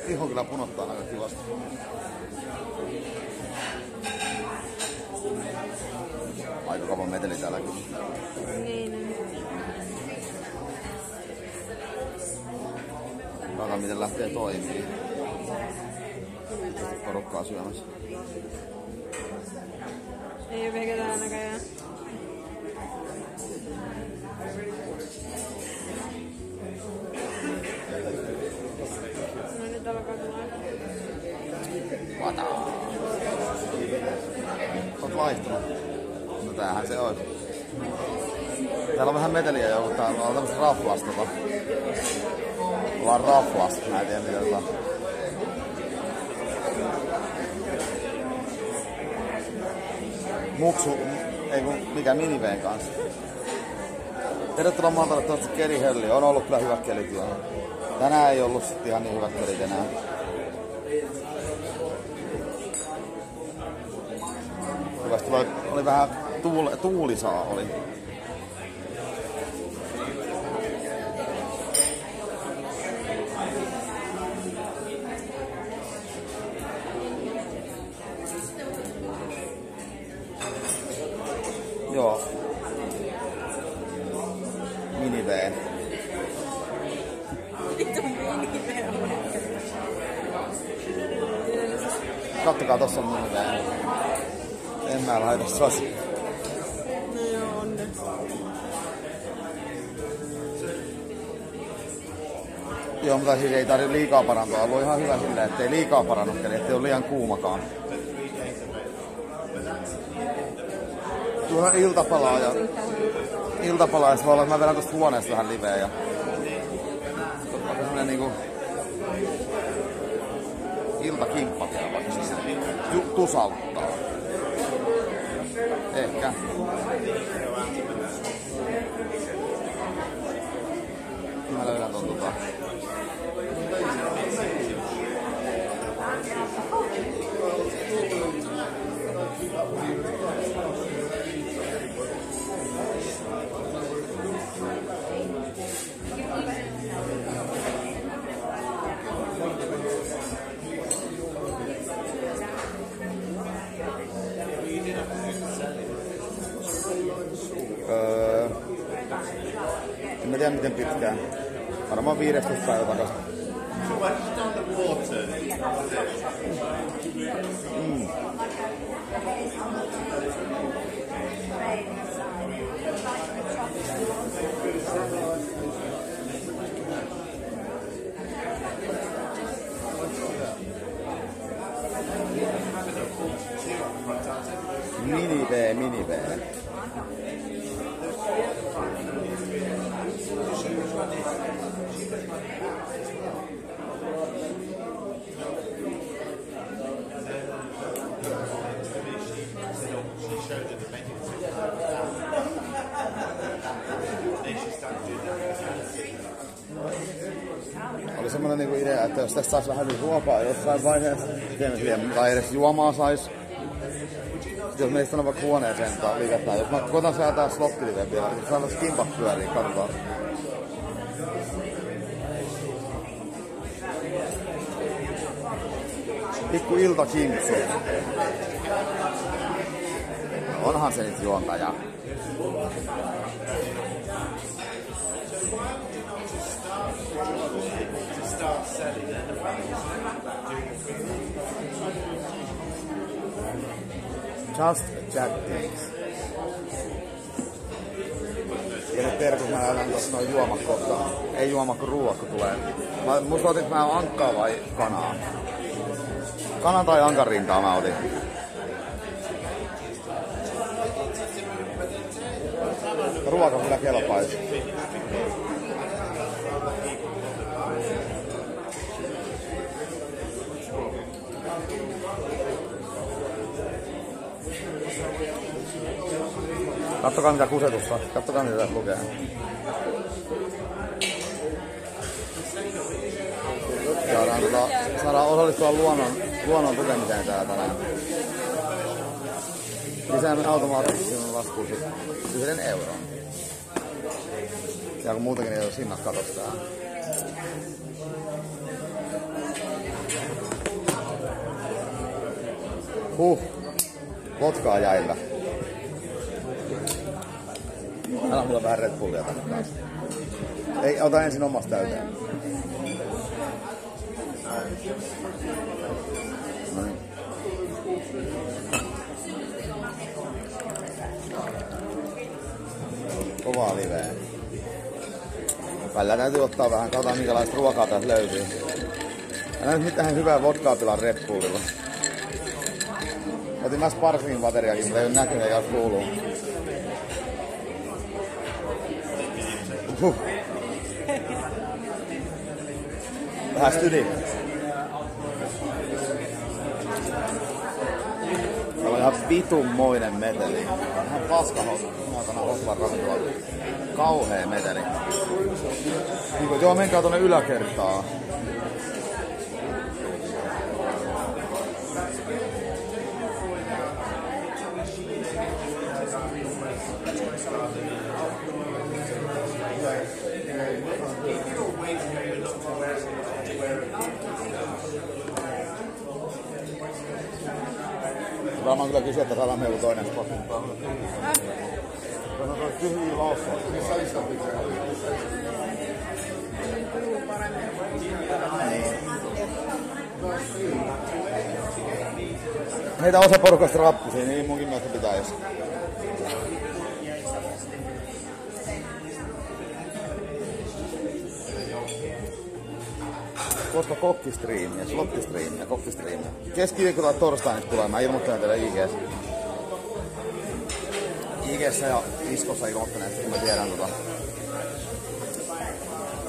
iho kyllä punottaa aika kivasti. Aika kauan meteli täälläkin. Niin. Katsotaan miten lähtee toimii. Porukkaa syömässä. Ei oo vielä ketään näköjään. No nyt alkaa tulla. Vata. Oot laihtunut. No tämähän se on. Täällä on vähän meteliä jo, kun täällä on tämmöset raflasta. Ollaan raflasta, mä en tiedä mitä tota. Muksu, ei kun mikä miniveen kanssa. Tervetuloa Maltalle toivottavasti kelihelli. On ollut kyllä hyvät kelit jo. Tänään ei ollut sit ihan niin hyvät kelit enää. Hyvästi oli vähän tuulisaa oli. Joo. Miniveen. Kattokaa, tossa on miniveen. En mä laita sos. No joo, onneksi. Joo, mutta siis ei tarvitse liikaa parantua. On ollut ihan hyvä silleen, ettei liikaa parannut, eli ettei ole liian kuumakaan. Tuohan iltapalaa ja se voi olla, että mä vedän tosta huoneesta vähän liveä ja vaikka semmonen niinku iltakimppa vielä vaikka siis tusauttaa. Ehkä. Mä löydän ton en mä tiedä miten pitkään. Varmaan 15 päivä takaisin. Mini V. Oli semmonen niinku idea, että jos tästä sais vähän ruokaa jossain vaiheessa, tai edes juomaa sais. Jos menisi tänne vaikka huoneeseen tai liiketään. Jos mä koitan säätää slottiliveä vielä, niin saadaan kimpat pyöriin, katsotaan. Pikku iltakimpsu. Onhan se nyt juontaja. Just chatting. Ja nyt terkut mä ajan tossa noin juomat kohta. Ei juomat kun ruuat kun tulee. Musta otin mä ankkaa vai kanaa? Kanan tai ankan rintaa mä otin. Ruoka kyllä kelpaisi. Kattokaa mitä kusetusta. Kattokaa mitä tässä lukee. Saadaan osallistua luonnon tukemiseen täällä tänään. Lisäämme automaattisesti laskuun 1 euron. Ja kun muutenkin ei ole hinnat katossa täällä. Vodkaa jäillä. Anna mulle vähän Red Bullia tänne kanssa. Ei, ota ensin omasta täyteen. Noin. Kovaa liveä. Välillä täytyy ottaa vähän, katsotaan minkälaista ruokaa täältä löytyy. En näy mitään hyvää vodkaa pilaa Red Bullilla. Otin mä sparklingin bateriakin, mutta ei oo näkynyt eikä kuuluu. Vähän stydi. Tää on ihan vitunmoinen meteli. Ihan paska Hoslan ravintola. Kauhea meteli. Niin joo, menkää tonne yläkertaan. Varmaan kyllä kysyä, että saadaan meillä toinen spotti. Se on tyhjiä laussa. Heitä osa porukasta rappusia, niin munkin mielestä pitäisi. Koska kokkistriimiä, slottistriimiä, kokkistriimiä. Keskiviikolla torstaina tulee, mä ilmoittelen teille IG:ssä. IG:ssä ja Iskossa ilmoittelen, että mä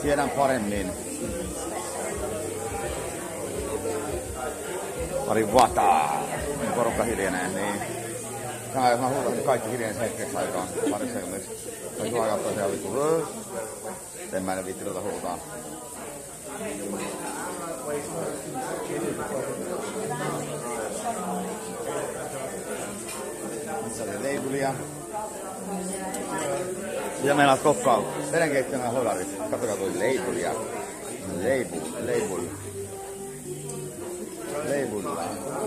tiedän paremmin. Pari vataa. Porukka hiljenee, niin. Jos mä huutan, niin kaikki hiljenee hetkeksi aikaan. Pari sekunniksi. Mä kyllä katsoa siellä vittu. En mä en viitti huutaa. Missä oli leipulia? Ja meinaat kokkaa verenkeittämään holarit. Katsokaa toi leipulia. Leipulia.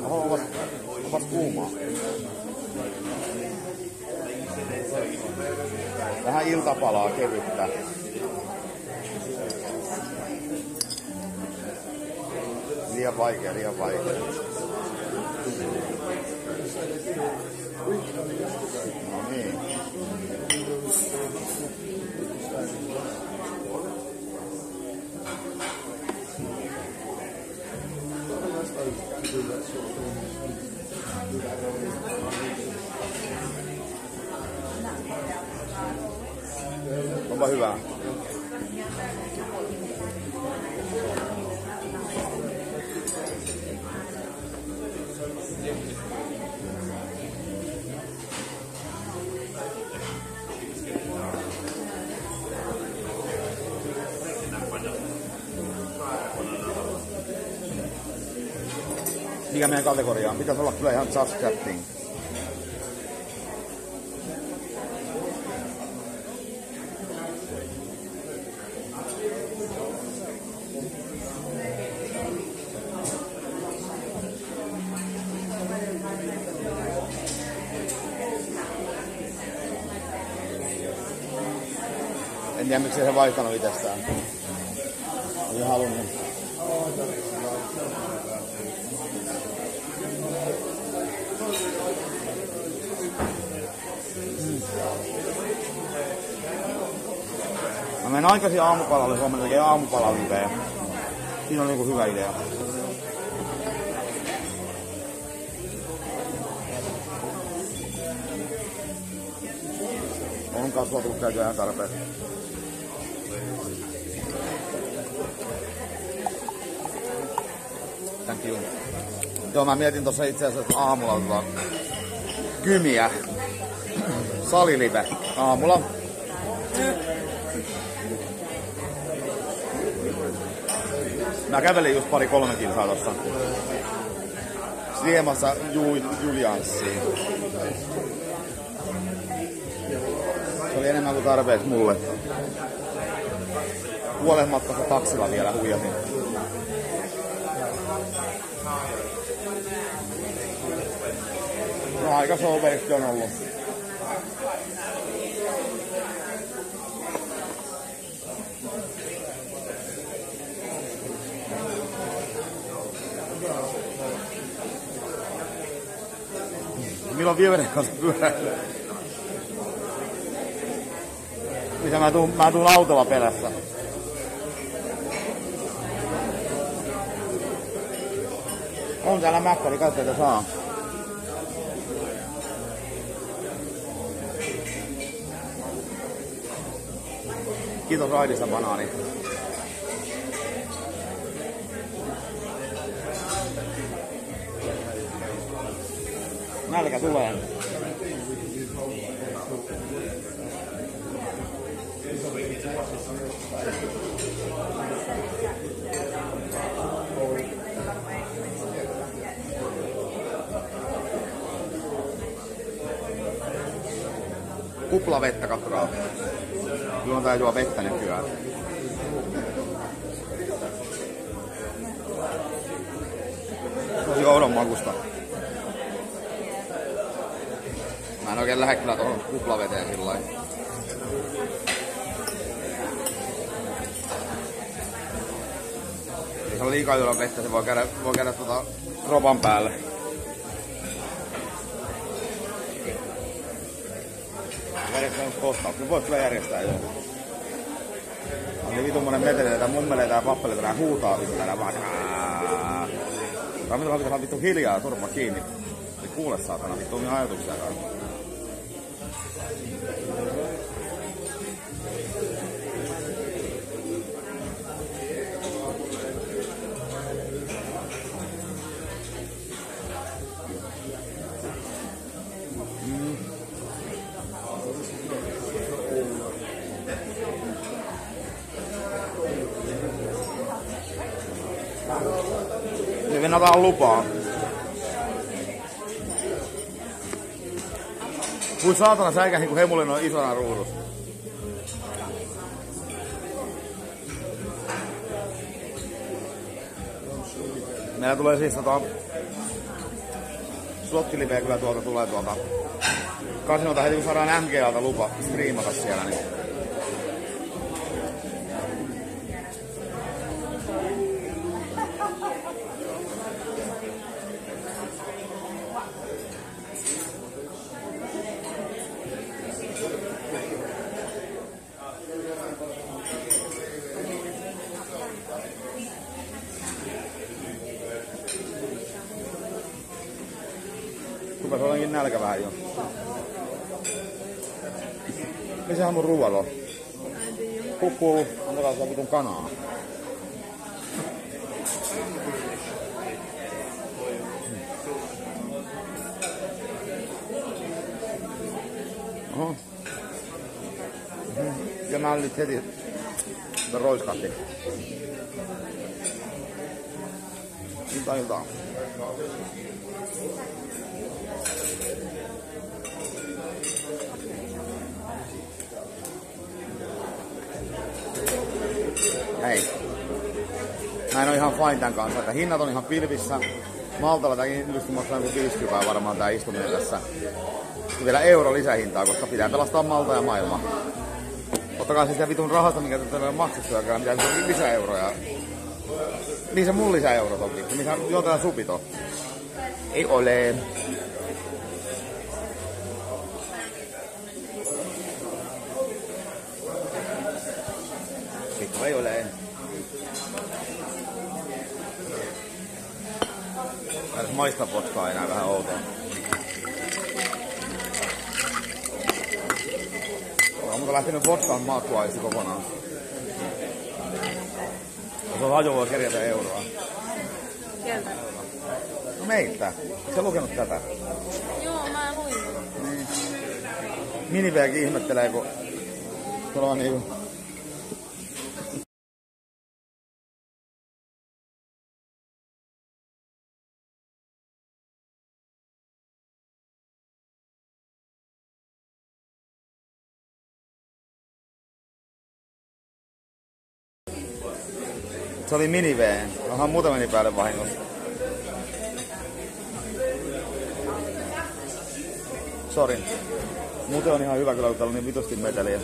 Oho, onpas kuumaa. Vähän iltapalaa kevyttä. Liian vaikea. No niin. Onpa hyvä. Mikä meidän kategoria on? Pitäisi olla kyllä ihan just chatting. En tiedä miksi se vaihtanut itsestään. Oli halunnut. Mä menen aikaisin aamupalalle, huomenna tekee aamupalaliveä. Siinä on niinku hyvä idea. On kasvua tullut käytyä ihan tarpeeksi. Thank you. Joo, mä mietin tossa itse asiassa aamulla Kymiä. Salilive aamulla. Mä kävelin just 2-3 kilsaa tossa. Siemassa Julianssiin. Se oli enemmän kuin tarpeeksi mulle. Puolen matkassa taksilla vielä huijasin. No aika souveristi on ollut. Milloin Vieveren kanssa pyöräilee? Mitä mä tuun autolla perässä. On täällä mäkkäri, katsotaan saa. Kiitos raidista banaani. Nälkä tulee. Kuplavettä, katsokaa. Juon tää juo vettä nykyään. Tosi oudon makusta. Mä en oikein lähde kyllä tohon kuplaveteen sillain. Ei se on liikaa juoda vettä, se voi käydä kropan päälle. Järjestää kohtaus, niin voit kyllä järjestää jo. On niin vitummonen meteleitä, mummeleita ja pappeleita, nää huutaa vittu täällä vaan. Ravintola pitää olla vittu hiljaa ja sorma kiinni. Ei kuule saatana vittu omia ajatuksiakaan. Me vennataan lupaa. Kui saatana säikähin kun hemulin on isona ruudus. Meillä tulee siis slottiliveä kyllä tuolta tulee kasinolta heti kun saadaan MGAlta lupa striimata siellä niin. Rupes olenkin nälkä vähän jo. Missähän mun ruuat on? Kukkuu, antakaa sitä vitun kanaa. Oho. Ja mä nyt heti roiskahti. Iltaa. Hei. Mä en oo ihan fine tän kanssa, että hinnat on ihan pilvissä. Maltalla tääkin ilmeisesti maksaa joku 50 varmaan tää istuminen tässä. Ja vielä euro lisähintaa, koska pitää pelastaa Malta ja maailma. Ottakaa siis sitä vitun rahasta, mikä tätä on maksettu, ja pitää lisäeuroja. Niin se mun lisäeuro toki. Missä jotain supito. Ei ole. Vittu ei ole. Mä edes maista vodkaa enää vähän outoa. Onko lähtenyt vodkaan makuaisi kokonaan? Se on hajo voi kerjätä euroa. Sieltä. No meiltä. Eikö sä lukenut tätä? Joo, mä luin. Niin. Miniveäkin ihmettelee, kun tuolla on niinku... Se oli miniveen. Onhan muuta meni päälle vahingossa. Sori. Muuten on ihan hyvä kyllä, kun täällä on niin vitusti meteliä.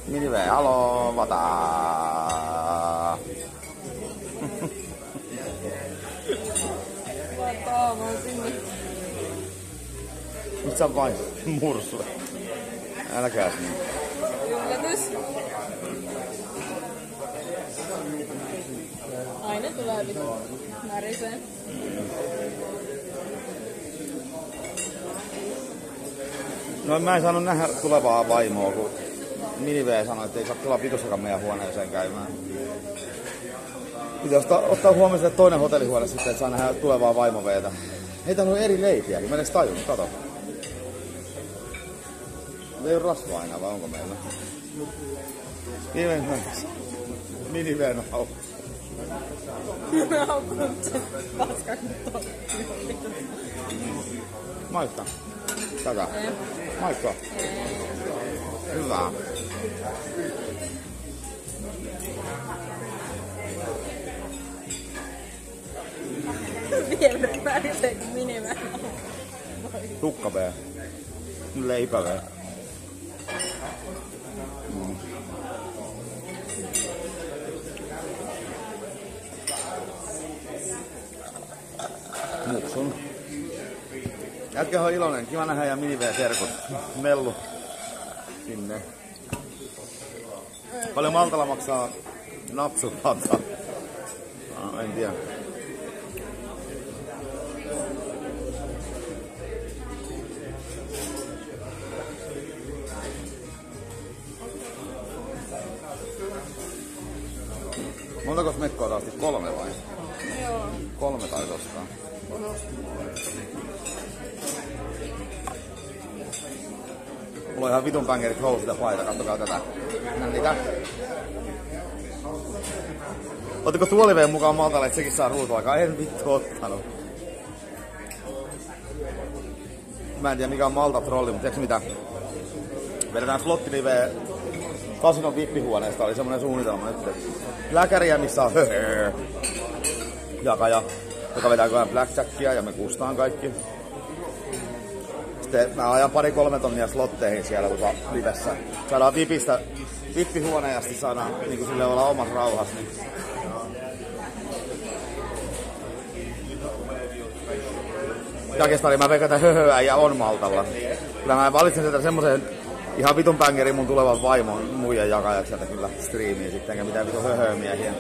Minive, haloo, vataa. Vataa, mä oon sinne. Nyt sä vain mursue. Älkääs niin. Yllätys. Aina tulee vittu. Märisee. No mä en saanut nähdä tulevaa vaimoa, kun Minive sanoi, että ei saa tulla vitussakaan meidän huoneeseen käymään. Pitäisi ottaa huomioon, että toinen hotellihuone sitten, että saa nähdä tulevaa vaimoveetä. Hei, täällä on eri leipiä, kun mä en edes tajunnut, kato. Ei ole rasvaa aina, vai onko meillä? Minive on haukku. Mä haukkunut sen paskan Maikka. Tätä. Maikka. Hyvä. Vielä pärisee kun Minivä. Tukka B. Leipä B. Muksun. Jätkä on iloinen. Kiva nähdä ja Minive-serkut. Mellu. Sinne. Paljon Maltalla maksaa napsulata? No, en tiedä. Montako mekkoa taas? 3 vai? Joo. 3 taisi ostaa. Mulla on ihan vitun bängerit housut ja paita, kattokaa tätä. Näitä. Ottiko tuoliveen mukaan Maltalle, että sekin saa ruutuaikaa? En vittu ottanut. Mä en tiedä mikä on Malta-trolli, mutta tiedätkö mitä? Vedetään slottiliveä kasinon vippihuoneesta, oli semmonen suunnitelma nyt. Läkäriä, missä on jakaja, joka vetää kohan blackjackia ja me kustaan kaikki. Sitten mä ajan 2-3 tonnia slotteihin siellä livessä. Saadaan vipistä vippihuoneen ja sitten saadaan niin sille olla omassa rauhassa. Niin. Oikeastaan mä veikän, että höhöä ja on Maltalla. Kyllä mä valitsen sieltä semmosen ihan vitun bängerin mun tulevan vaimon muijan jakajat sieltä kyllä striimiin sitten, enkä mitään vitun höhömiehiä.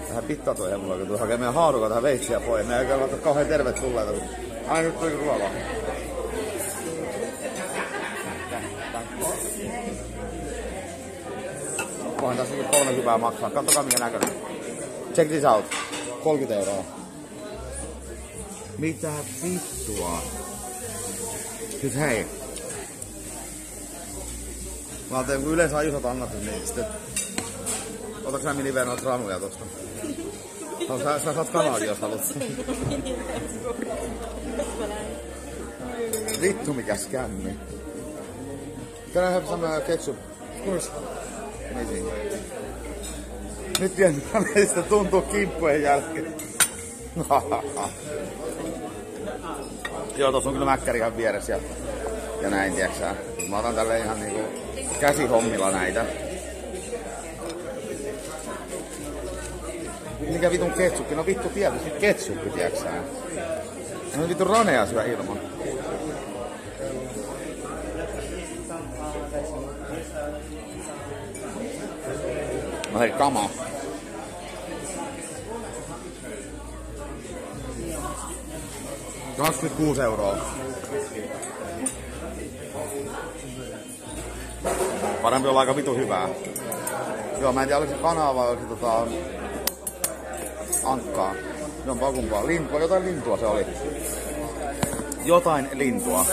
Tähän pittaa toi hemmulla, kun tuu hakee meidän haarukaa tähän veitsiä pois. Me ei kyllä ole kauhean tervetulleita. Ai nyt tuli ruokaa. Voin tässä 30 maksaa. Katsokaa mikä näköinen. Check this out. 30 €. Mitä vittua? Siis hei. Mä ajattelin, kun yleensä on isot annat, niin sitten... Otaks sä Minive noita ranuja tosta? Sä saat kanaakin, jos haluat. Vittu mikä skämmi. Can I have some ketchup? Of course. Amazing. Nyt tiedän, meistä tuntuu kimppujen jälkeen. Joo, tossa on kyllä mäkkäri ihan vieressä ja näin, tiiäksä. Mä otan tälleen ihan niinku käsihommilla näitä. Mikä vitun ketsuppi? No vittu tietysti ketsuppi, tiiäksä. En on vittu ranea syö ilman. No hei, kama. €26. Parempi olla aika vitu hyvää. Joo, mä en tiedä oliko se kanaa vai oliko se ankkaa. Jompaa kumpaa. Lintua, jotain lintua se oli. Jotain lintua.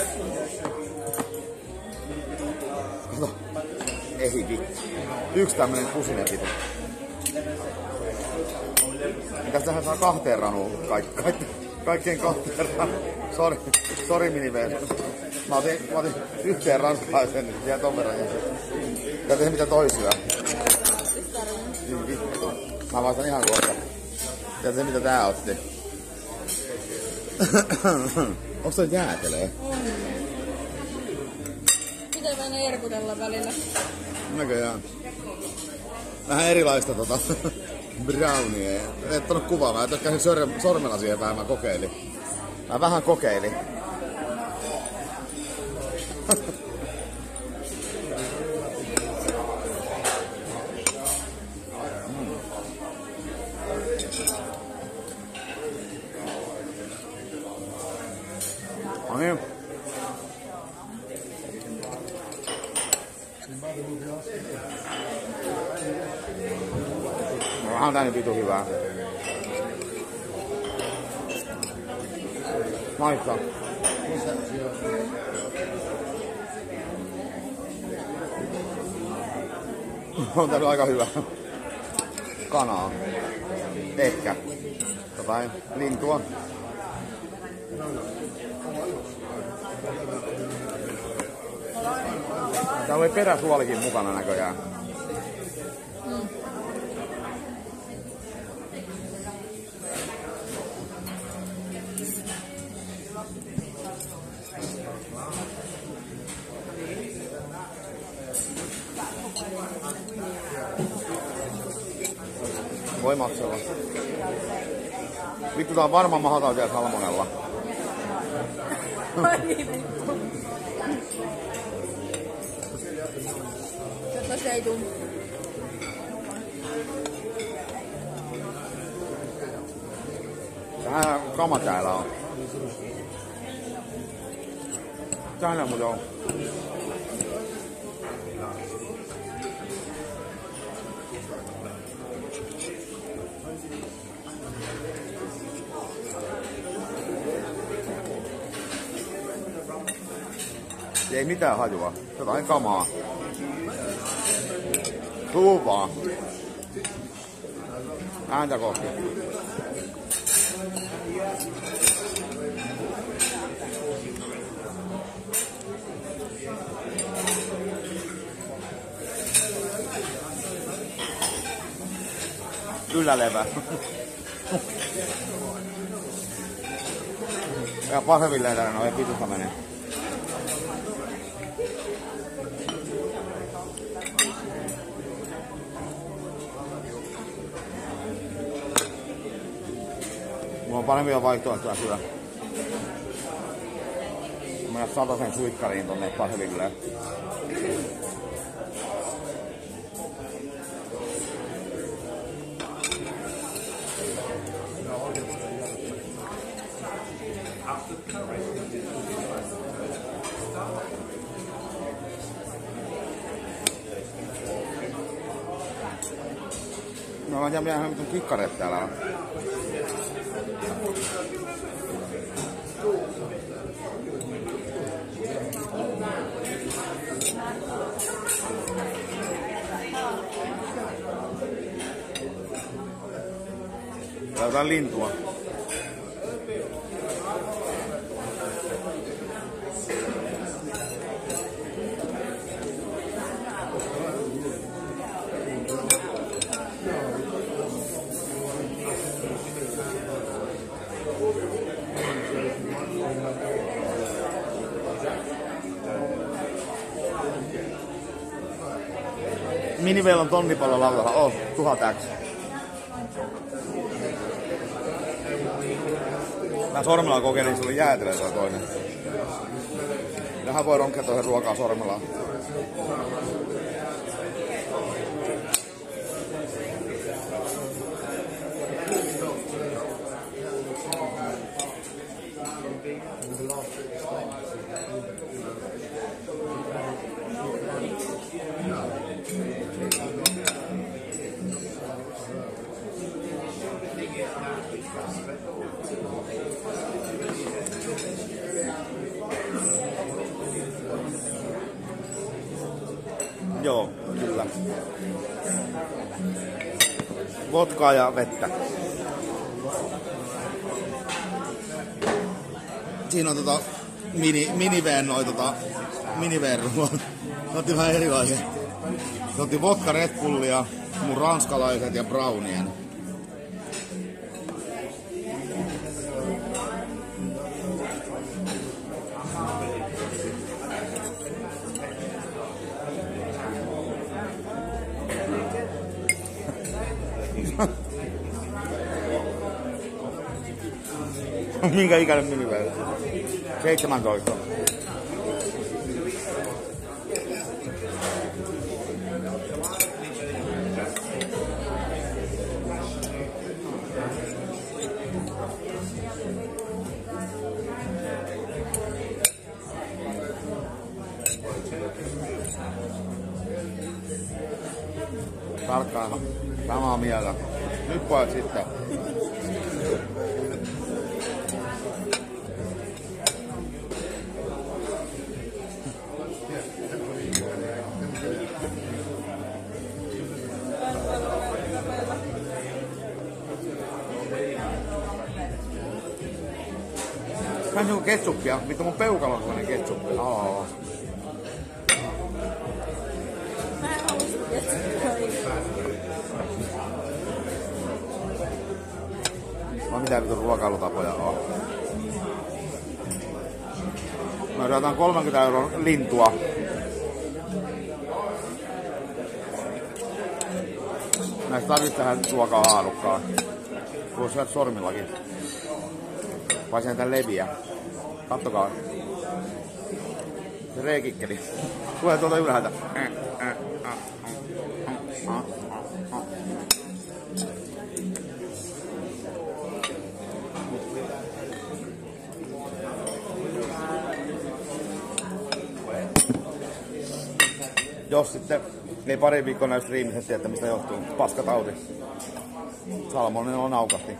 Kato. Ei vittu. Yksi tämmönen kusinen vitu. Mitäs tähän saa 2 ranuun? Kaikkeen 2 ranuun. Sori Minive. Mä otin yhteen ranskalaisen nyt vielä ton verran. Ja tehdä mitä toisia. Niin vittu. Mä vastaan ihan kohta. Ja se mitä tää otti. Onks toi jäätelee? On. Pitää vähän erkutella välillä. Näköjään. Vähän erilaista brownie. Et ottanut kuvaa, mä tökkäsin sormella siihen vähän, mä kokeilin. Mä vähän kokeilin. No niin. Vähän tää nyt vitu hyvää. Maistaa. On tää aika hyvä. Kanaa. Ehkä. Jotain lintua. Täällä oli peräsuolikin mukana näköjään. Voi maksella. Vittu tää on varmaan mahdoton vielä salmonella. Ai vittu. Toivottavasti ei tuu. Vähän kama täällä on. Täällä muuten on. Ei mitään hajua. Jotain kamaa. Tuvaa. Ääntä kohti. Kyllä levä. Ja pahville täällä noin pitusta menee. Mulla on parempia vaihtoehtoja kyllä. Mennä 100 suikkariin tonne pahville. No en tiedä mitä kikkareet täällä on. Täällä on jotain lintua. Minivel on tonnipallon laudalla. 1000x. Mä sormella kokeilin, se oli jäätelö toi toinen. Tähän voi ronkkia toisen ruokaa sormella. Joo, kyllä. Vodkaa ja vettä. Siinä on miniveen ruoat. Ne otti vähän erilaisia. Ne otti vodka Red Bullia, mun ranskalaiset ja brownien. Minkä ikäinen miniveellä? 17. Tarkkaan samaa mieltä. Nyt pojat sitten. Vähän niinku ketsuppia. Vittu mun peukalo on sellainen ketsuppi. Mä en halusi ketsuppia. Mitä vittu ruokailutapoja on? Mä yritän 30 € lintua. Näistä tarvitsisi tähän ruokaa haarukkaan. Voisi syödä sormillakin. Vai sen tän leviä. Kattokaa. Se reekikkeli. Tulee tuolta ylhäältä. Jos sitten ei pari viikkoa näy striimissä, että mistä johtuu. Paskatauti. Salmonen on aukasti.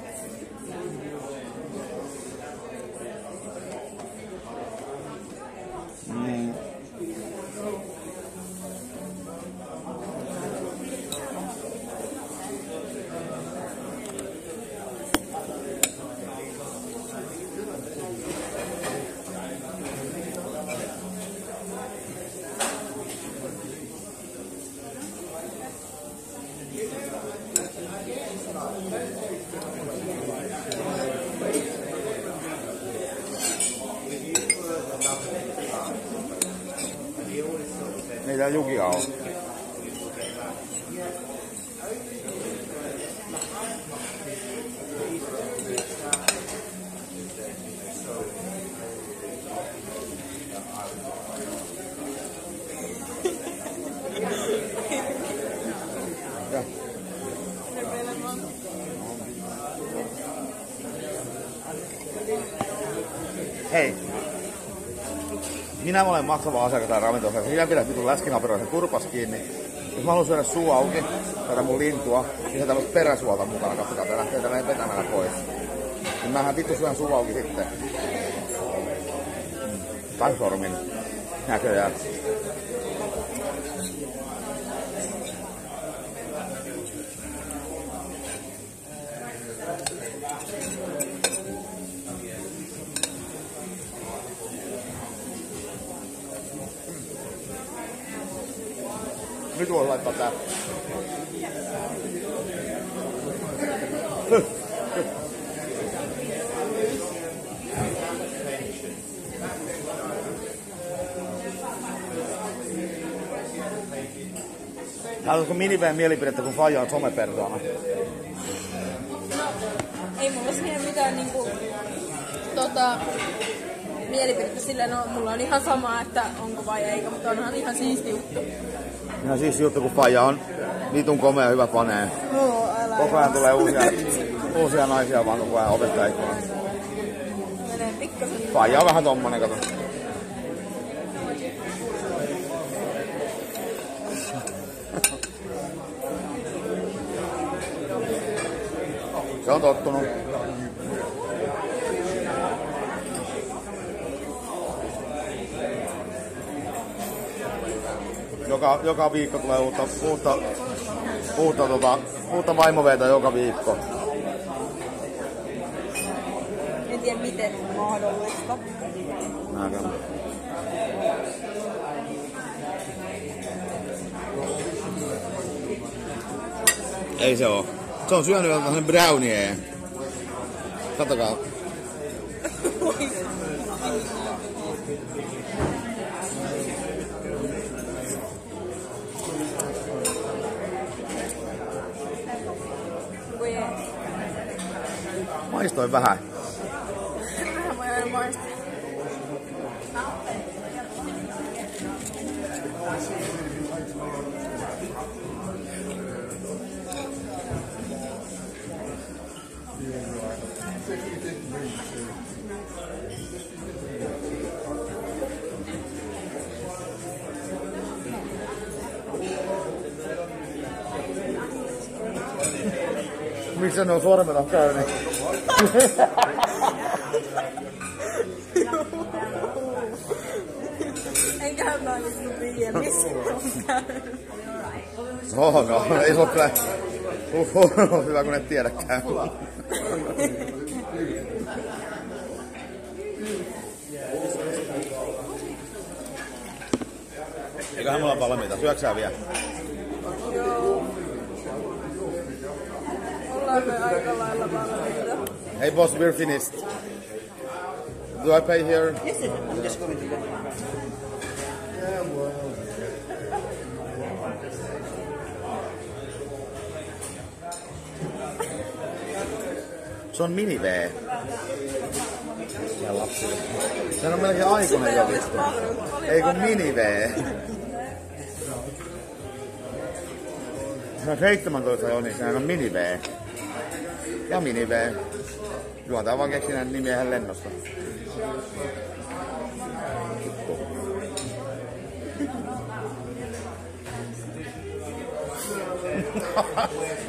Ei tää Jukia oo. Hei. Minä olen maksava asiakas tai ravintola. Minä pidän vitun läskinaperoisen turpas kiinni. Jos mä haluan syödä suu auki, tätä mun lintua, niin se tämmöstä peräsuolta mukana. Katsokaa, tää lähtee tälleen vetämällä pois. Niin mähän vittu syön suu auki sitten. Tai sormin. Näköjään. Nyt voisi laittaa tää. Tää on miniveen mielipidettä, kun faija on somepersona. Ei mulla siihen mitään niinku mielipidettä silleen, no mulla on ihan sama, että onko vai eikä, mutta onhan ihan siisti juttu. Ihan siisti juttu, kun faija on vitun komea hyvä faneen. Koko ajan tulee uusia naisia vaan koko ajan ovesta ikkunaan. Menee pikkasen. Faija on vähän tommonen, kato. Se on tottunut. Joka viikko tulee uutta vaimoveita joka viikko. En tiedä miten mahdollista. aikana. Ei se oo. Se on syönyt jotain brownieja. Katsokaa. Maistoin vähän. Vähän mä en maista. Missä ne on sormella käynyt? Enköhän mä nyt tiedä, missä on käynyt. No, ei se oo kyllä. Hyvä kun et tiedäkään. Eiköhän me olla valmiita. Syöksää vielä? Joo. Ollaan me aika lailla valmiita. Hey boss, we're finished. Do I pay here? Yes, I'm just going to go. Se on mini-V. Ja lapsille. Se on melkein aikuinen jo vittu. Ei kun mini-V. Se on 17 jo, niin sehän on mini-V. Ja mini-V. Juontaa vaan keksi näitä nimiä ihan lennosta.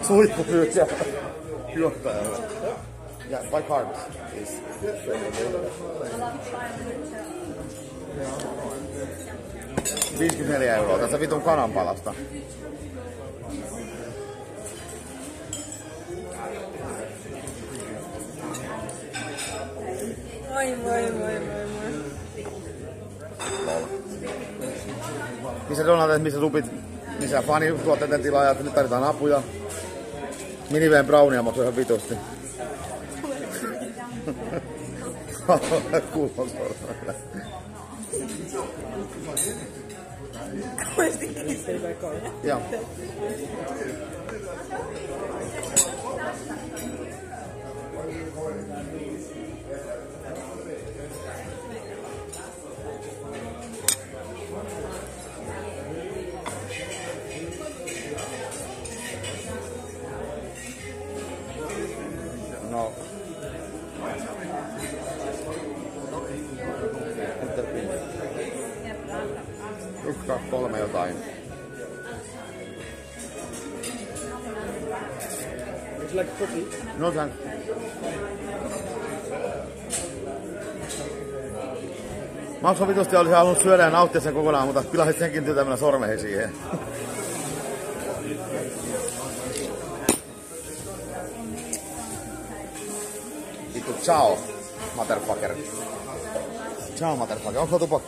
Suihkupyysiä juottajalle. Yeah, by card, please. €54 tästä vitun kananpalasta. Moi. Missä donatet, missä supit, missä fanituotteiden tilaajat, nyt tarvitaan apuja. Miniveen brownia maksoi ihan vitusti. Kuulon sormella. Joo. No. 1, 2, 3 jotain. Would you like a cookie? No thanks. Makso vitusti olisi halunnut syödä ja nauttia sen kokonaan, mutta pilasit senkin tytämällä sormeihin siihen. Vittu, ciao, motherfucker. Ciao, motherfucker. Onko tupakka?